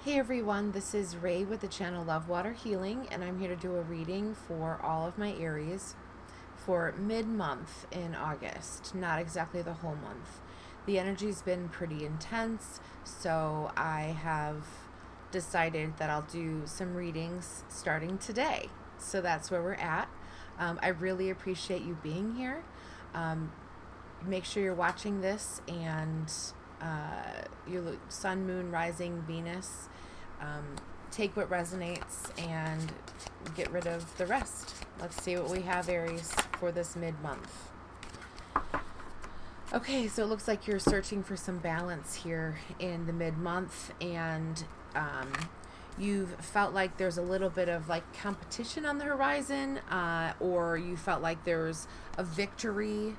Hey everyone, this is Ray with the channel LovewaterHealing, and I'm here to do a reading for all of my Aries for mid-month in August, not exactly the whole month. The energy's been pretty intense, so I have decided that I'll do some readings starting today. So that's where we're at. I really appreciate you being here. Make sure you're watching this and your sun, moon, rising, Venus. Take what resonates and get rid of the rest. Let's see what we have, Aries, for this mid-month. Okay, so it looks like you're searching for some balance here in the mid-month, and you've felt like there's a little bit of like competition on the horizon, or you felt like there's a victory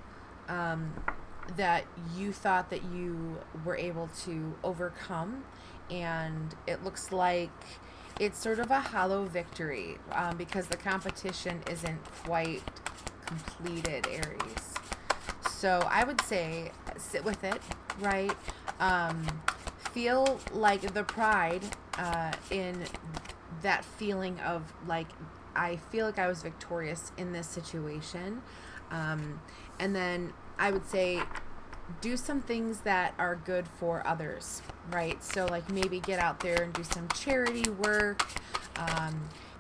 that you thought that you were able to overcome, and it looks like it's sort of a hollow victory because the competition isn't quite completed, Aries. So I would say sit with it, right? Feel like the pride in that feeling of like, I feel like I was victorious in this situation. And then I would say do some things that are good for others, right? So like maybe get out there and do some charity work,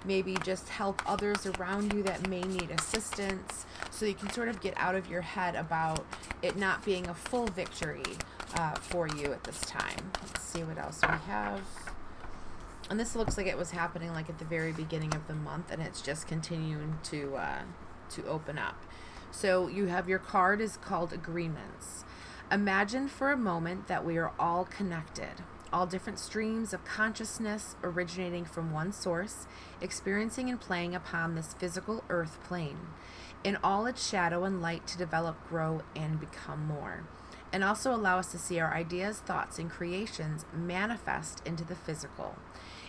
maybe just help others around you that may need assistance, so you can sort of get out of your head about it not being a full victory for you at this time. Let's see what else we have. And this looks like it was happening like at the very beginning of the month, and it's just continuing to open up. So you have your card is called Agreements. Imagine for a moment that we are all connected, all different streams of consciousness originating from one source, experiencing and playing upon this physical earth plane, in all its shadow and light to develop, grow, and become more, and also allow us to see our ideas, thoughts, and creations manifest into the physical.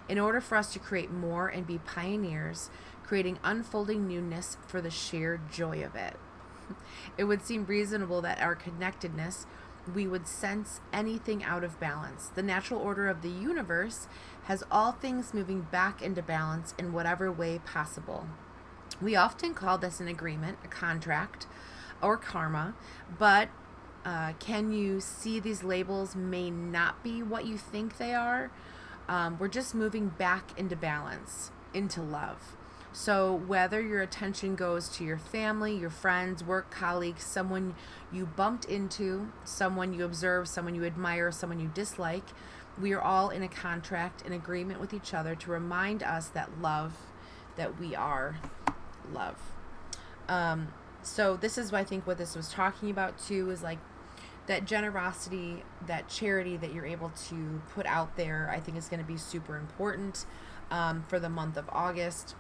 In order for us to create more and be pioneers, creating unfolding newness for the sheer joy of it. It would seem reasonable that our connectedness, we would sense anything out of balance. The natural order of the universe has all things moving back into balance in whatever way possible. We often call this an agreement, a contract, or karma, but can you see these labels may not be what you think they are? We're just moving back into balance, into love. So whether your attention goes to your family, your friends, work colleagues, someone you bumped into, someone you observe, someone you admire, someone you dislike, we are all in a contract, an agreement with each other to remind us that we are love. So this is, I think, what this was talking about too, is like that generosity, that charity that you're able to put out there, I think is going to be super important for the month of August.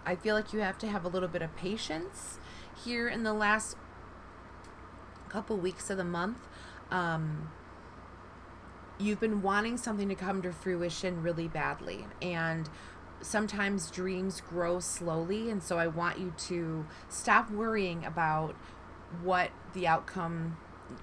I feel like you have to have a little bit of patience here in the last couple weeks of the month. You've been wanting something to come to fruition really badly, and sometimes dreams grow slowly, and so I want you to stop worrying about what the outcome,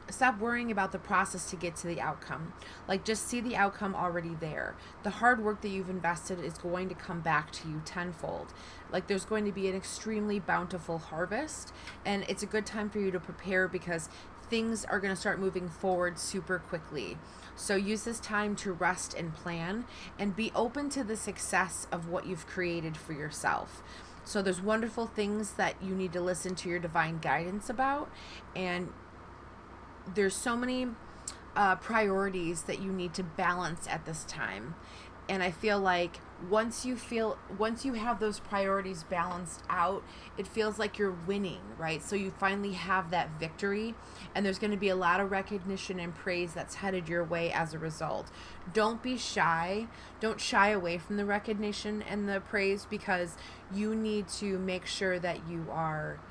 stop worrying about the process to get to the outcome. Like, just see the outcome already there. The hard work that you've invested is going to come back to you tenfold. Like, there's going to be an extremely bountiful harvest, and it's a good time for you to prepare because things are going to start moving forward super quickly. So use this time to rest and plan and be open to the success of what you've created for yourself. So there's wonderful things that you need to listen to your divine guidance about, and there's so many priorities that you need to balance at this time. And I feel like once you have those priorities balanced out, it feels like you're winning, right? So you finally have that victory, and there's going to be a lot of recognition and praise that's headed your way as a result. Don't be shy. Don't shy away from the recognition and the praise, because you need to make sure that you are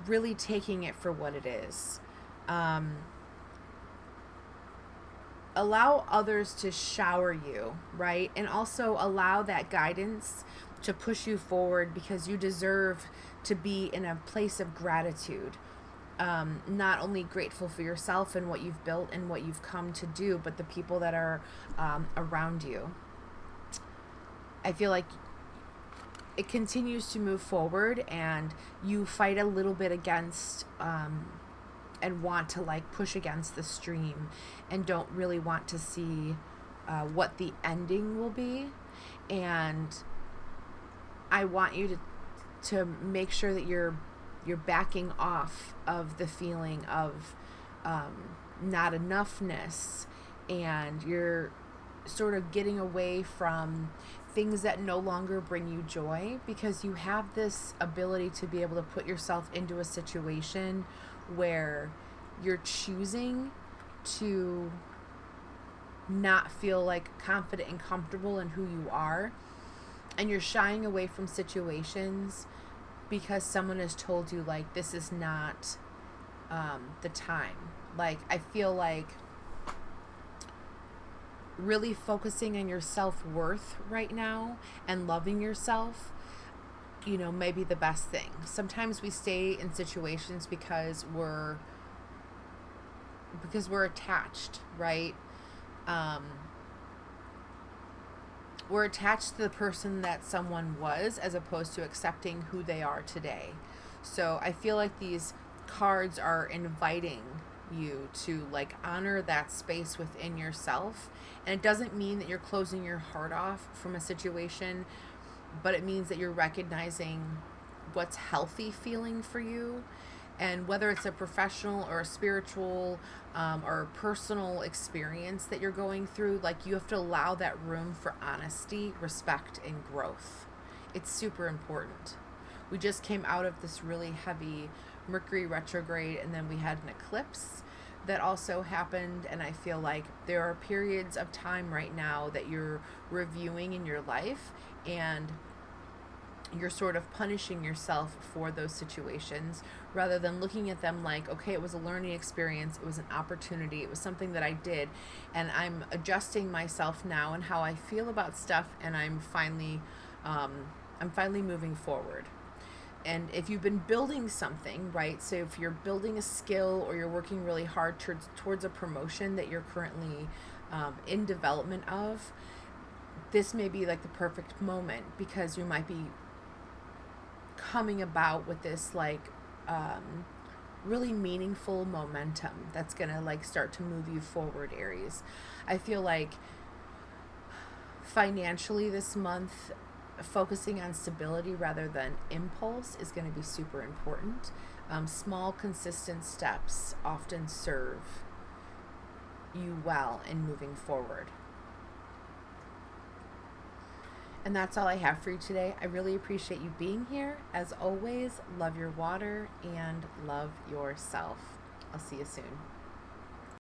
really taking it for what it is. Allow others to shower you, right? And also allow that guidance to push you forward, because you deserve to be in a place of gratitude. not only grateful for yourself and what you've built and what you've come to do, but the people that are around you. I feel like it continues to move forward, and you fight a little bit against and want to like push against the stream and don't really want to see what the ending will be. And I want you to make sure that you're backing off of the feeling of not enoughness, and you're sort of getting away from things that no longer bring you joy, because you have this ability to be able to put yourself into a situation where you're choosing to not feel like confident and comfortable in who you are, and you're shying away from situations because someone has told you like this is not the time. Like, I feel like really focusing on your self-worth right now and loving yourself, may be the best thing. Sometimes we stay in situations because we're attached, right? We're attached to the person that someone was, as opposed to accepting who they are today. So I feel like these cards are inviting you to like honor that space within yourself. And it doesn't mean that you're closing your heart off from a situation, but it means that you're recognizing what's healthy feeling for you. And whether it's a professional or a spiritual or personal experience that you're going through, like, you have to allow that room for honesty, respect, and growth. It's super important. We just came out of this really heavy Mercury retrograde, and then we had an eclipse that also happened. And I feel like there are periods of time right now that you're reviewing in your life, and you're sort of punishing yourself for those situations rather than looking at them like, okay, it was a learning experience, it was an opportunity, it was something that I did, and I'm adjusting myself now and how I feel about stuff, and I'm finally moving forward. And if you've been building something, right, so if you're building a skill or you're working really hard towards a promotion that you're currently in development of, this may be like the perfect moment, because you might be coming about with this like really meaningful momentum that's gonna like start to move you forward, Aries. I feel like financially this month, focusing on stability rather than impulse is going to be super important. Small, consistent steps often serve you well in moving forward. And that's all I have for you today. I really appreciate you being here. As always, love your water and love yourself. I'll see you soon.